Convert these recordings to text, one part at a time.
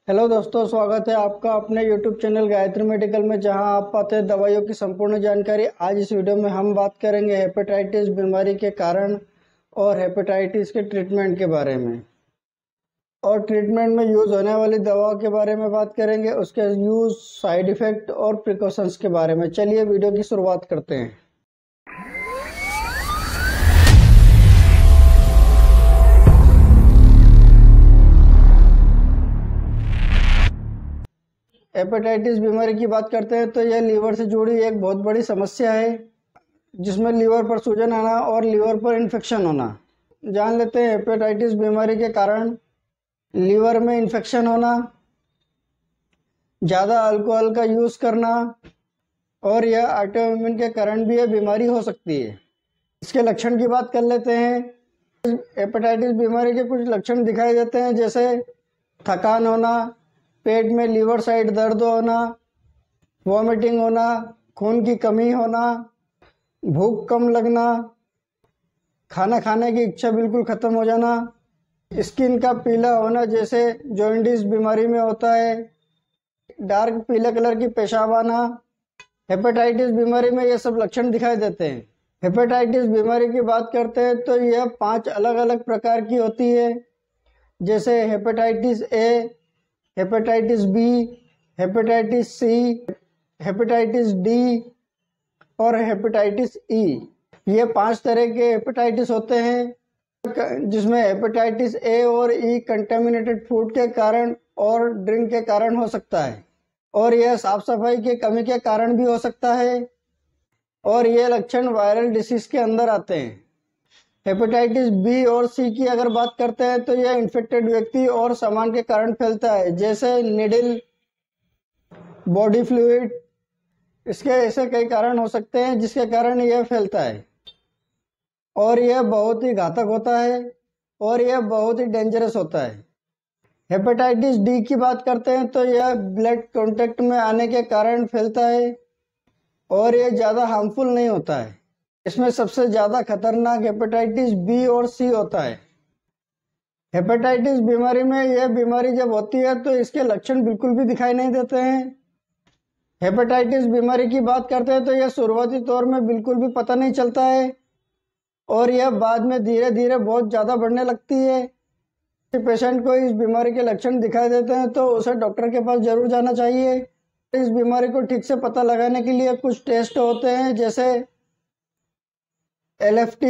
Hello दोस्तों, स्वागत है आपका अपने YouTube चैनल गायत्री मेडिकल में, जहां आप पाते हैं दवाइयों की संपूर्ण जानकारी। आज इस वीडियो में हम बात करेंगे हेपेटाइटिस बीमारी के कारण और हेपेटाइटिस के ट्रीटमेंट के बारे में, और ट्रीटमेंट में यूज़ होने वाली दवाओं के बारे में बात करेंगे, उसके यूज़, साइड इफ़ेक्ट और प्रिकॉशंस के बारे में। चलिए वीडियो की शुरुआत करते हैं। हेपेटाइटिस बीमारी की बात करते हैं तो यह लीवर से जुड़ी एक बहुत बड़ी समस्या है, जिसमें लीवर पर सूजन आना और लीवर पर इन्फेक्शन होना। जान लेते हैं हेपेटाइटिस बीमारी के कारण। लीवर में इन्फेक्शन होना, ज़्यादा अल्कोहल का यूज़ करना, और यह ऑटोइम्यून के कारण भी यह बीमारी हो सकती है। इसके लक्षण की बात कर लेते हैं। हेपेटाइटिस बीमारी के कुछ लक्षण दिखाई देते हैं, जैसे थकान होना, पेट में लीवर साइड दर्द होना, वॉमिटिंग होना, खून की कमी होना, भूख कम लगना, खाना खाने की इच्छा बिल्कुल ख़त्म हो जाना, स्किन का पीला होना जैसे जॉन्डिस बीमारी में होता है, डार्क पीले कलर की पेशाब आना। हेपेटाइटिस बीमारी में ये सब लक्षण दिखाई देते हैं। हेपेटाइटिस बीमारी की बात करते हैं तो यह 5 अलग अलग प्रकार की होती है, जैसे hepatitis A, hepatitis B, hepatitis C, hepatitis D और हेपेटाइटिस ई। ये 5 तरह के हेपेटाइटिस होते हैं, जिसमें हेपेटाइटिस ए और ई कंटेमिनेटेड फूड के कारण और ड्रिंक के कारण हो सकता है, और यह साफ सफाई की कमी के कारण भी हो सकता है, और ये लक्षण वायरल डिसीज के अंदर आते हैं। हेपेटाइटिस बी और सी की अगर बात करते हैं तो यह इन्फेक्टेड व्यक्ति और सामान के कारण फैलता है, जैसे निडल, बॉडी फ्लूइड। इसके ऐसे कई कारण हो सकते हैं जिसके कारण यह फैलता है, और यह बहुत ही घातक होता है, और यह बहुत ही डेंजरस होता है। हेपेटाइटिस डी की बात करते हैं तो यह ब्लड कांटेक्ट में आने के कारण फैलता है, और यह ज़्यादा हार्मफुल नहीं होता है। इसमें सबसे ज़्यादा खतरनाक हेपेटाइटिस बी और सी होता है। हेपेटाइटिस बीमारी में यह बीमारी जब होती है तो इसके लक्षण बिल्कुल भी दिखाई नहीं देते हैं। हेपेटाइटिस बीमारी की बात करते हैं तो यह शुरुआती तौर में बिल्कुल भी पता नहीं चलता है, और यह बाद में धीरे धीरे बहुत ज़्यादा बढ़ने लगती है। पेशेंट को इस बीमारी के लक्षण दिखाई देते हैं तो उसे डॉक्टर के पास जरूर जाना चाहिए। इस बीमारी को ठीक से पता लगाने के लिए कुछ टेस्ट होते हैं, जैसे LFT,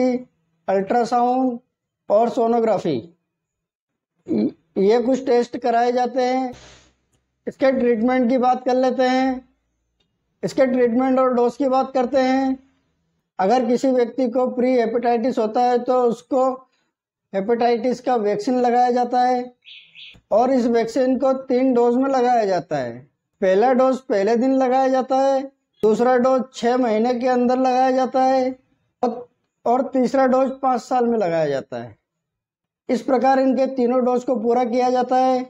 अल्ट्रासाउंड और सोनोग्राफी। ये कुछ टेस्ट कराए जाते हैं। इसके ट्रीटमेंट की बात कर लेते हैं। इसके ट्रीटमेंट और डोज की बात करते हैं। अगर किसी व्यक्ति को प्री हेपेटाइटिस होता है तो उसको हेपेटाइटिस का वैक्सीन लगाया जाता है, और इस वैक्सीन को 3 डोज में लगाया जाता है। पहला डोज पहले दिन लगाया जाता है, दूसरा डोज 6 महीने के अंदर लगाया जाता है, और तीसरा डोज 5 साल में लगाया जाता है। इस प्रकार इनके तीनों डोज को पूरा किया जाता है,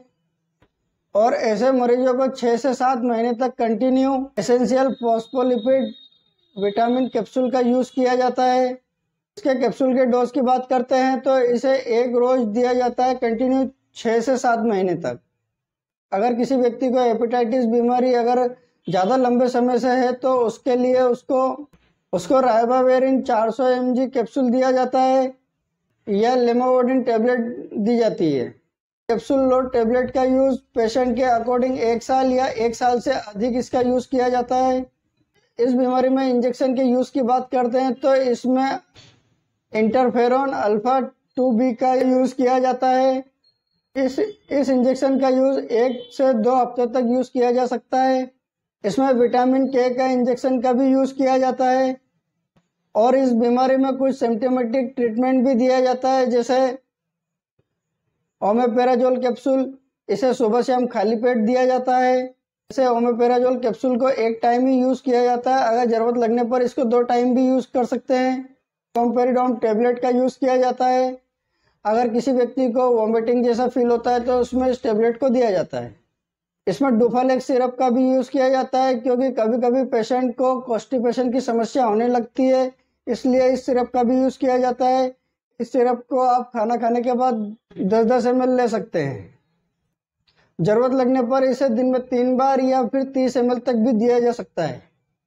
और ऐसे मरीजों को 6 से 7 महीने तक continue essential phospholipid vitamin capsule का यूज़ किया जाता है। इसके कैप्सूल के डोज की बात करते हैं तो इसे एक रोज दिया जाता है कंटिन्यू 6 से 7 महीने तक। अगर किसी व्यक्ति को हेपेटाइटिस बीमारी अगर ज़्यादा लंबे समय से है तो उसके लिए उसको राइबाविरिन 400 mg कैप्सूल दिया जाता है, या लेमोवोडिन टेबलेट दी जाती है। कैप्सूल लोड टेबलेट का यूज़ पेशेंट के अकॉर्डिंग 1 साल या 1 साल से अधिक इसका यूज़ किया जाता है। इस बीमारी में इंजेक्शन के यूज़ की बात करते हैं तो इसमें इंटरफेरोन अल्फा 2b का यूज़ किया जाता है। इस इंजेक्शन का यूज़ 1 से 2 हफ्ते तक यूज़ किया जा सकता है। इसमें विटामिन के का इंजेक्शन का भी यूज़ किया जाता है, और इस बीमारी में कुछ सिम्प्टोमेटिक ट्रीटमेंट भी दिया जाता है, जैसे ओमेपेराजोल कैप्सूल। इसे सुबह शाम खाली पेट दिया जाता है। इसे ओमेपेराजोल कैप्सूल को 1 टाइम ही यूज़ किया जाता है, अगर ज़रूरत लगने पर इसको 2 टाइम भी यूज़ कर सकते हैं। डोमपेरिडोन टेबलेट का यूज़ किया जाता है। अगर किसी व्यक्ति को वॉमिटिंग जैसा फील होता है तो उसमें इस टेबलेट को दिया जाता है। इसमें डुफालेक्स सिरप का भी यूज़ किया जाता है, क्योंकि कभी कभी पेशेंट को कॉन्स्टिपेशन की समस्या होने लगती है, इसलिए इस सिरप का भी यूज़ किया जाता है। इस सिरप को आप खाना खाने के बाद 10-10 ml ले सकते हैं। ज़रूरत लगने पर इसे दिन में 3 बार या फिर 30 ml तक भी दिया जा सकता है।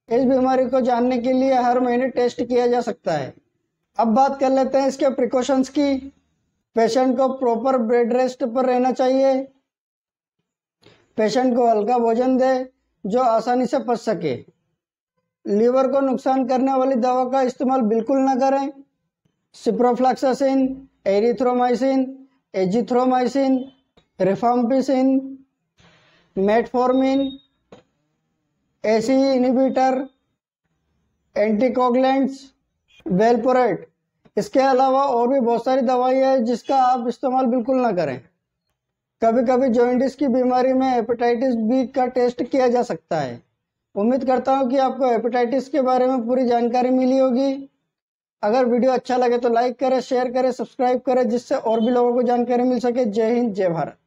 इस बीमारी को जानने के लिए हर महीने टेस्ट किया जा सकता है। अब बात कर लेते हैं इसके प्रिकॉशंस की। पेशेंट को प्रॉपर बेड रेस्ट पर रहना चाहिए। पेशेंट को हल्का भोजन दे जो आसानी से पच सके। लीवर को नुकसान करने वाली दवा का इस्तेमाल बिल्कुल न करें। Ciprofloxacin, erythromycin, azithromycin, rifampicin, metformin, ACE inhibitor, anticoagulants, valproate, इसके अलावा और भी बहुत सारी दवाइयाँ हैं जिसका आप इस्तेमाल बिल्कुल ना करें। कभी कभी जॉइंटिस की बीमारी में हेपेटाइटिस बी का टेस्ट किया जा सकता है। उम्मीद करता हूँ कि आपको हेपेटाइटिस के बारे में पूरी जानकारी मिली होगी। अगर वीडियो अच्छा लगे तो लाइक करें, शेयर करें, सब्सक्राइब करें, जिससे और भी लोगों को जानकारी मिल सके। जय हिंद, जय भारत।